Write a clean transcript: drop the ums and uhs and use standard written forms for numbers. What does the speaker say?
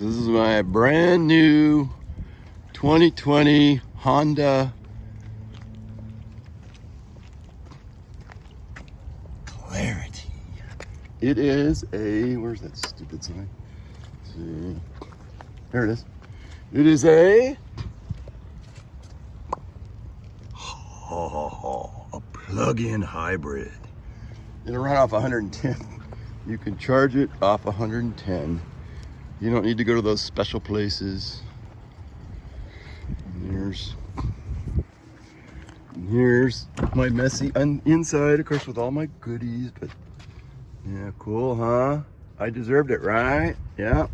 This is my brand new 2020 Honda Clarity. It is a, where's that stupid sign? Let's see. There it is. It is a plug-in hybrid. It'll run off 110. You can charge it off 110. You don't need to go to those special places. And here's my messy inside, of course, with all my goodies. But yeah, cool, huh? I deserved it, right? Yeah.